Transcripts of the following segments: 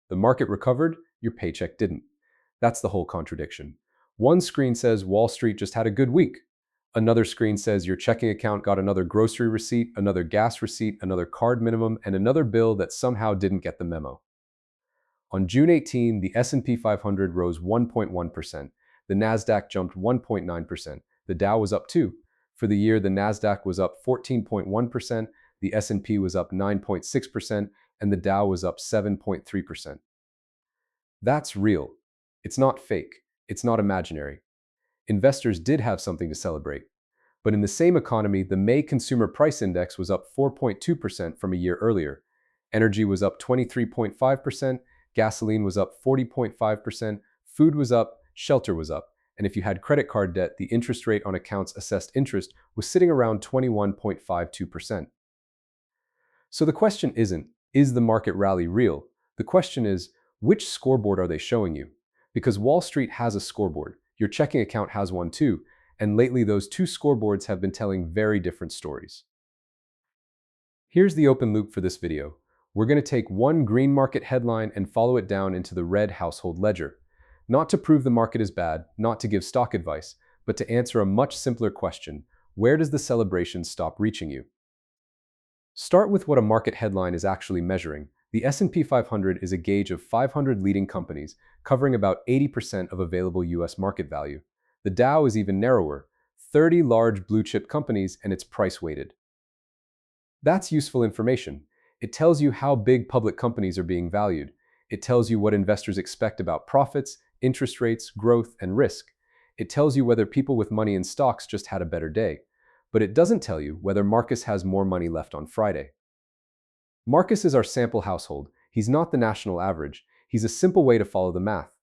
The market recovered, your paycheck didn't. That's the whole contradiction. One screen says Wall Street just had a good week. Another screen says your checking account got another grocery receipt, another gas receipt, another card minimum, and another bill that somehow didn't get the memo. On June 18, the S&P 500 rose 1.1%. The Nasdaq jumped 1.9%. The Dow was up 2. For the year, the Nasdaq was up 14.1%, the S&P was up 9.6%, and the Dow was up 7.3%. That's real. It's not fake. It's not imaginary. Investors did have something to celebrate. But in the same economy, the May Consumer Price Index was up 4.2% from a year earlier. Energy was up 23.5%, gasoline was up 40.5%, food was up, shelter was up, and if you had credit card debt, the interest rate on accounts assessed interest was sitting around 21.52%. So the question isn't, is the market rally real? The question is, which scoreboard are they showing you? Because Wall Street has a scoreboard, your checking account has one too, and lately those two scoreboards have been telling very different stories. Here's the open loop for this video. We're going to take one green market headline and follow it down into the red household ledger. Not to prove the market is bad, not to give stock advice, but to answer a much simpler question: where does the celebration stop reaching you? Start with what a market headline is actually measuring. The S&P 500 is a gauge of 500 leading companies, covering about 80% of available US market value. The Dow is even narrower, 30 large blue-chip companies, and it's price-weighted. That's useful information. It tells you how big public companies are being valued. It tells you what investors expect about profits, interest rates, growth, and risk. It tells you whether people with money in stocks just had a better day. But it doesn't tell you whether Marcus has more money left on Friday. Marcus is our sample household. He's not the national average. He's a simple way to follow the math.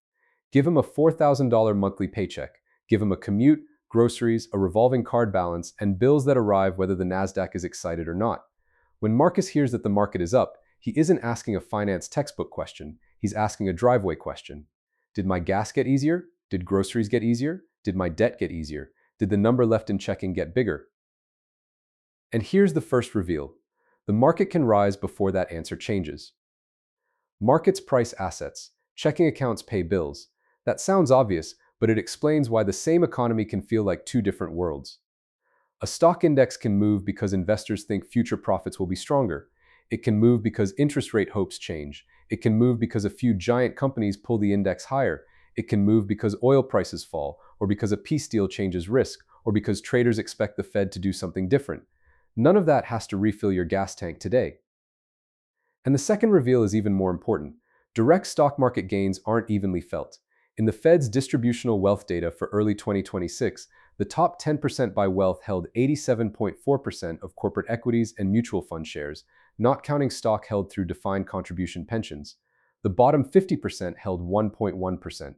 Give him a $4,000 monthly paycheck. Give him a commute, groceries, a revolving card balance, and bills that arrive whether the Nasdaq is excited or not. When Marcus hears that the market is up, he isn't asking a finance textbook question. He's asking a driveway question. Did my gas get easier? Did groceries get easier? Did my debt get easier? Did the number left in checking get bigger? And here's the first reveal. The market can rise before that answer changes. Markets price assets. Checking accounts pay bills. That sounds obvious, but it explains why the same economy can feel like two different worlds. A stock index can move because investors think future profits will be stronger. It can move because interest rate hopes change. It can move because a few giant companies pull the index higher. It can move because oil prices fall, or because a peace deal changes risk, or because traders expect the Fed to do something different. None of that has to refill your gas tank today. And the second reveal is even more important. Direct stock market gains aren't evenly felt. In the Fed's distributional wealth data for early 2026, the top 10% by wealth held 87.4% of corporate equities and mutual fund shares, not counting stock held through defined contribution pensions. The bottom 50% held 1.1%.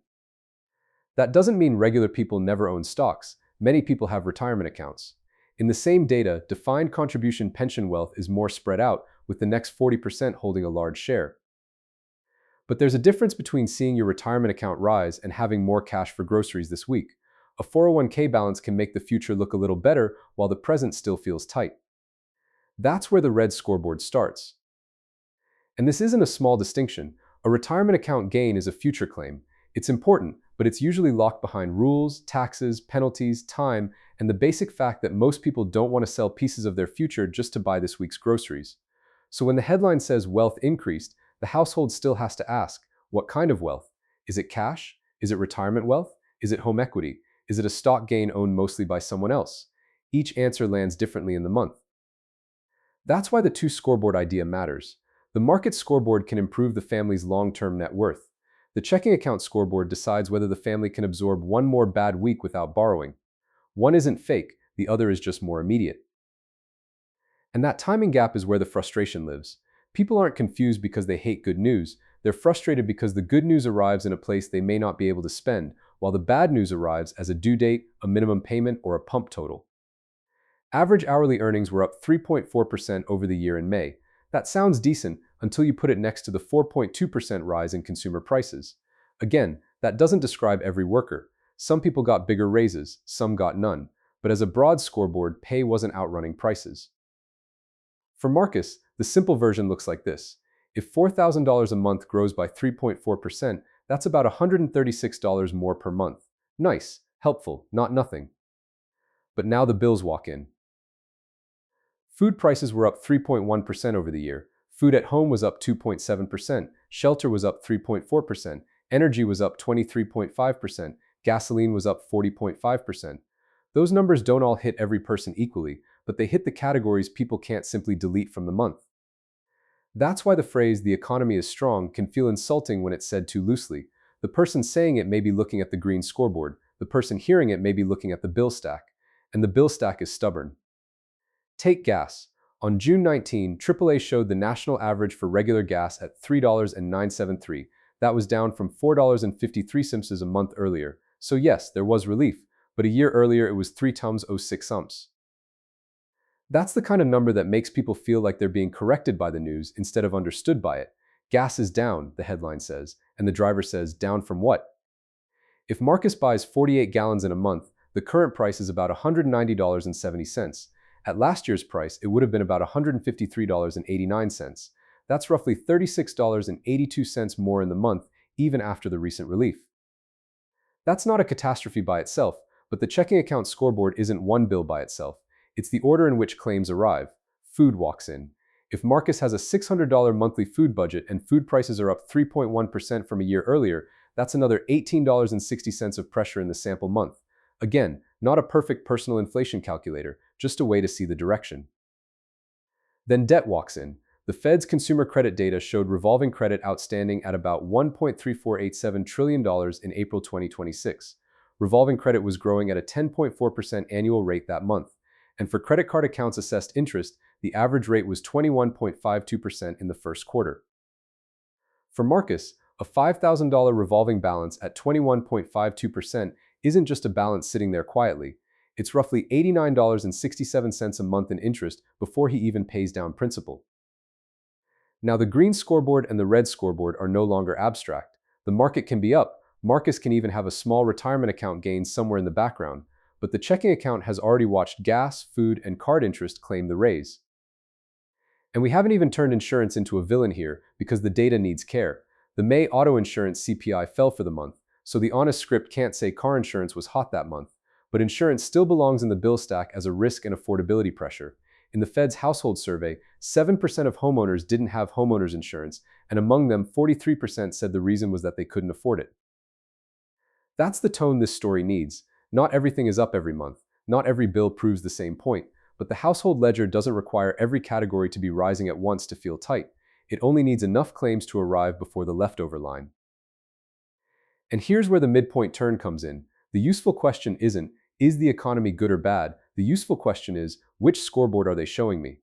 That doesn't mean regular people never own stocks. Many people have retirement accounts. In the same data, defined contribution pension wealth is more spread out, with the next 40% holding a large share. But there's a difference between seeing your retirement account rise and having more cash for groceries this week. A 401k balance can make the future look a little better while the present still feels tight. That's where the red scoreboard starts. And this isn't a small distinction. A retirement account gain is a future claim. It's important, but it's usually locked behind rules, taxes, penalties, time, and the basic fact that most people don't want to sell pieces of their future just to buy this week's groceries. So when the headline says wealth increased, the household still has to ask, what kind of wealth? Is it cash? Is it retirement wealth? Is it home equity? Is it a stock gain owned mostly by someone else? Each answer lands differently in the month. That's why the two scoreboard idea matters. The market scoreboard can improve the family's long-term net worth. The checking account scoreboard decides whether the family can absorb one more bad week without borrowing. One isn't fake, the other is just more immediate. And that timing gap is where the frustration lives. People aren't confused because they hate good news. They're frustrated because the good news arrives in a place they may not be able to spend, while the bad news arrives as a due date, a minimum payment, or a pump total. Average hourly earnings were up 3.4% over the year in May. That sounds decent until you put it next to the 4.2% rise in consumer prices. Again, that doesn't describe every worker. Some people got bigger raises, some got none. But as a broad scoreboard, pay wasn't outrunning prices. For Marcus, the simple version looks like this. If $4,000 a month grows by 3.4%, that's about $136 more per month. Nice, helpful, not nothing. But now the bills walk in. Food prices were up 3.1% over the year. Food at home was up 2.7%. Shelter was up 3.4%. Energy was up 23.5%. Gasoline was up 40.5%. Those numbers don't all hit every person equally, but they hit the categories people can't simply delete from the month. That's why the phrase, "the economy is strong," can feel insulting when it's said too loosely. The person saying it may be looking at the green scoreboard. The person hearing it may be looking at the bill stack. And the bill stack is stubborn. Take gas. On June 19, AAA showed the national average for regular gas at $3.973. That was down from $4.53 a month earlier. So yes, there was relief, but a year earlier it was 3.06. That's the kind of number that makes people feel like they're being corrected by the news instead of understood by it. Gas is down, the headline says, and the driver says, down from what? If Marcus buys 48 gallons in a month, the current price is about $190.70. At last year's price, it would have been about $153.89. That's roughly $36.82 more in the month, even after the recent relief. That's not a catastrophe by itself, but the checking account scoreboard isn't one bill by itself. It's the order in which claims arrive. Food walks in. If Marcus has a $600 monthly food budget and food prices are up 3.1% from a year earlier, that's another $18.60 of pressure in the sample month. Again, not a perfect personal inflation calculator, just a way to see the direction. Then debt walks in. The Fed's consumer credit data showed revolving credit outstanding at about $1.3487 trillion in April 2026. Revolving credit was growing at a 10.4% annual rate that month. And for credit card accounts assessed interest, the average rate was 21.52% in the first quarter. For Marcus, a $5,000 revolving balance at 21.52% isn't just a balance sitting there quietly. It's roughly $89.67 a month in interest before he even pays down principal. Now, the green scoreboard and the red scoreboard are no longer abstract. The market can be up. Marcus can even have a small retirement account gain somewhere in the background. But the checking account has already watched gas, food, and card interest claim the raise. And we haven't even turned insurance into a villain here because the data needs care. The May auto insurance CPI fell for the month, so the honest script can't say car insurance was hot that month. But insurance still belongs in the bill stack as a risk and affordability pressure. In the Fed's household survey, 7% of homeowners didn't have homeowners insurance, and among them, 43% said the reason was that they couldn't afford it. That's the tone this story needs. Not everything is up every month. Not every bill proves the same point. But the household ledger doesn't require every category to be rising at once to feel tight. It only needs enough claims to arrive before the leftover line. And here's where the midpoint turn comes in. The useful question isn't, is the economy good or bad? The useful question is, which scoreboard are they showing me?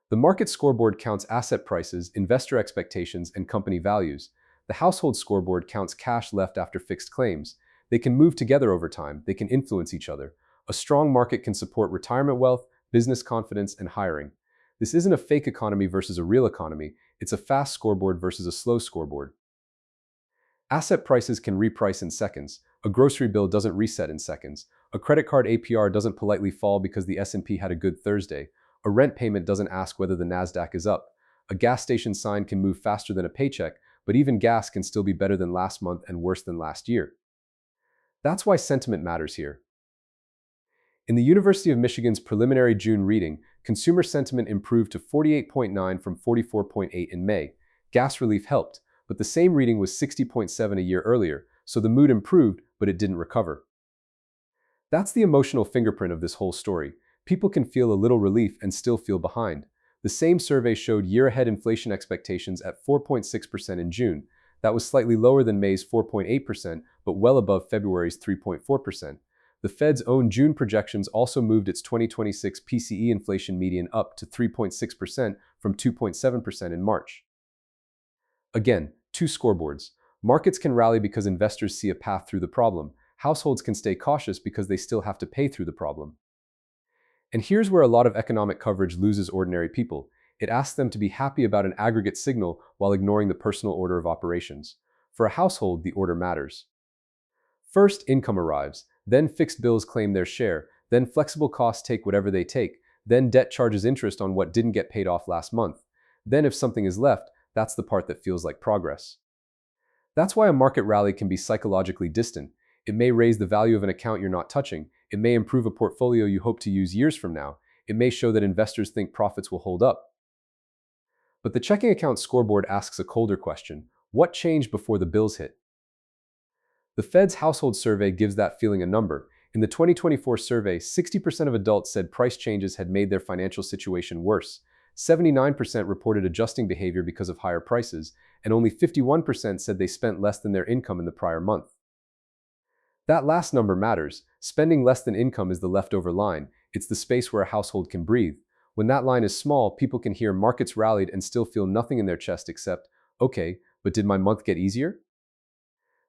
The market scoreboard counts asset prices, investor expectations, and company values. The household scoreboard counts cash left after fixed claims. They can move together over time. They can influence each other. A strong market can support retirement wealth, business confidence, and hiring. This isn't a fake economy versus a real economy. It's a fast scoreboard versus a slow scoreboard. Asset prices can reprice in seconds. A grocery bill doesn't reset in seconds. A credit card APR doesn't politely fall because the S&P had a good Thursday. A rent payment doesn't ask whether the Nasdaq is up. A gas station sign can move faster than a paycheck, but even gas can still be better than last month and worse than last year. That's why sentiment matters here. In the University of Michigan's preliminary June reading, consumer sentiment improved to 48.9 from 44.8 in May. Gas relief helped, but the same reading was 60.7 a year earlier, so the mood improved, but it didn't recover. That's the emotional fingerprint of this whole story. People can feel a little relief and still feel behind. The same survey showed year-ahead inflation expectations at 4.6% in June. That was slightly lower than May's 4.8%, but well above February's 3.4%. The Fed's own June projections also moved its 2026 PCE inflation median up to 3.6% from 2.7% in March. Again, two scoreboards. Markets can rally because investors see a path through the problem. Households can stay cautious because they still have to pay through the problem. And here's where a lot of economic coverage loses ordinary people. It asks them to be happy about an aggregate signal while ignoring the personal order of operations. For a household, the order matters. First, income arrives, then fixed bills claim their share, then flexible costs take whatever they take, then debt charges interest on what didn't get paid off last month. Then if something is left, that's the part that feels like progress. That's why a market rally can be psychologically distant. It may raise the value of an account you're not touching. It may improve a portfolio you hope to use years from now. It may show that investors think profits will hold up. But the checking account scoreboard asks a colder question. What changed before the bills hit? The Fed's household survey gives that feeling a number. In the 2024 survey, 60% of adults said price changes had made their financial situation worse. 79% reported adjusting behavior because of higher prices, and only 51% said they spent less than their income in the prior month. That last number matters. Spending less than income is the leftover line. It's the space where a household can breathe. When that line is small, people can hear markets rallied and still feel nothing in their chest except, okay, but did my month get easier?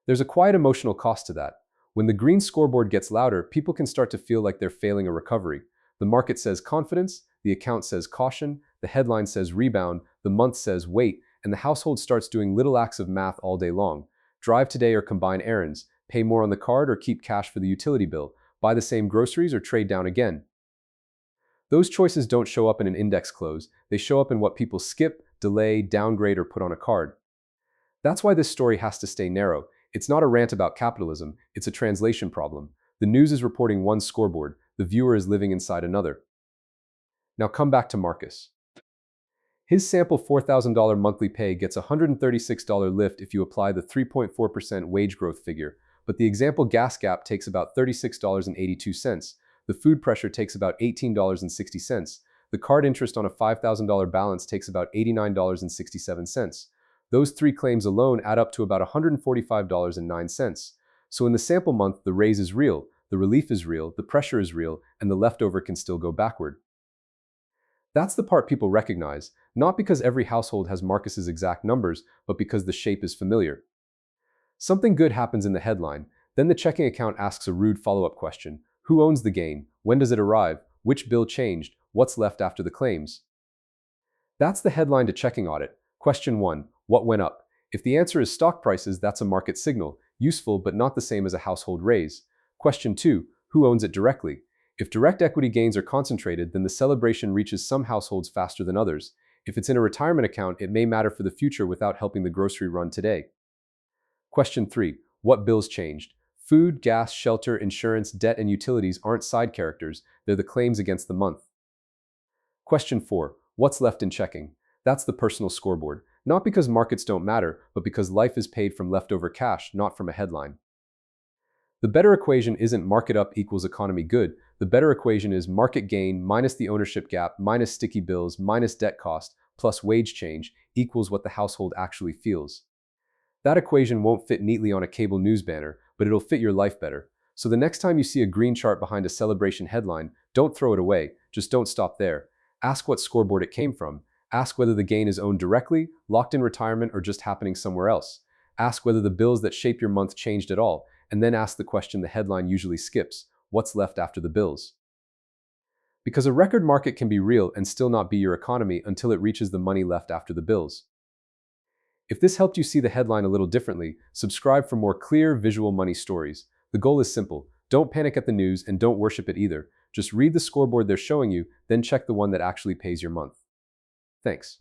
There's a quiet emotional cost to that. When the green scoreboard gets louder, people can start to feel like they're failing a recovery. The market says confidence, the account says caution, the headline says rebound, the month says wait, and the household starts doing little acts of math all day long. Drive today or combine errands, pay more on the card or keep cash for the utility bill, buy the same groceries or trade down again. Those choices don't show up in an index close, they show up in what people skip, delay, downgrade, or put on a card. That's why this story has to stay narrow. It's not a rant about capitalism, it's a translation problem. The news is reporting one scoreboard, the viewer is living inside another. Now come back to Marcus. His sample $4,000 monthly pay gets a $136 lift if you apply the 3.4% wage growth figure, but the example gas gap takes about $36.82. The food pressure takes about $18.60. The card interest on a $5,000 balance takes about $89.67. Those three claims alone add up to about $145.09. So in the sample month, the raise is real, the relief is real, the pressure is real, and the leftover can still go backward. That's the part people recognize, not because every household has Marcus's exact numbers, but because the shape is familiar. Something good happens in the headline, then the checking account asks a rude follow-up question. Who owns the gain? When does it arrive? Which bill changed? What's left after the claims? That's the headline to checking audit. Question 1. What went up? If the answer is stock prices, that's a market signal, useful but not the same as a household raise. Question 2. Who owns it directly? If direct equity gains are concentrated, then the celebration reaches some households faster than others. If it's in a retirement account, it may matter for the future without helping the grocery run today. Question 3. What bills changed? Food, gas, shelter, insurance, debt, and utilities aren't side characters, they're the claims against the month. Question 4. What's left in checking? That's the personal scoreboard. Not because markets don't matter, but because life is paid from leftover cash, not from a headline. The better equation isn't market up equals economy good. The better equation is market gain minus the ownership gap minus sticky bills minus debt cost plus wage change equals what the household actually feels. That equation won't fit neatly on a cable news banner, but it'll fit your life better. So the next time you see a green chart behind a celebration headline, don't throw it away, just don't stop there. Ask what scoreboard it came from. Ask whether the gain is owned directly, locked in retirement, or just happening somewhere else. Ask whether the bills that shape your month changed at all, and then ask the question the headline usually skips, what's left after the bills? Because a record market can be real and still not be your economy until it reaches the money left after the bills. If this helped you see the headline a little differently, subscribe for more clear, visual money stories. The goal is simple. Don't panic at the news and don't worship it either. Just read the scoreboard they're showing you, then check the one that actually pays your month. Thanks.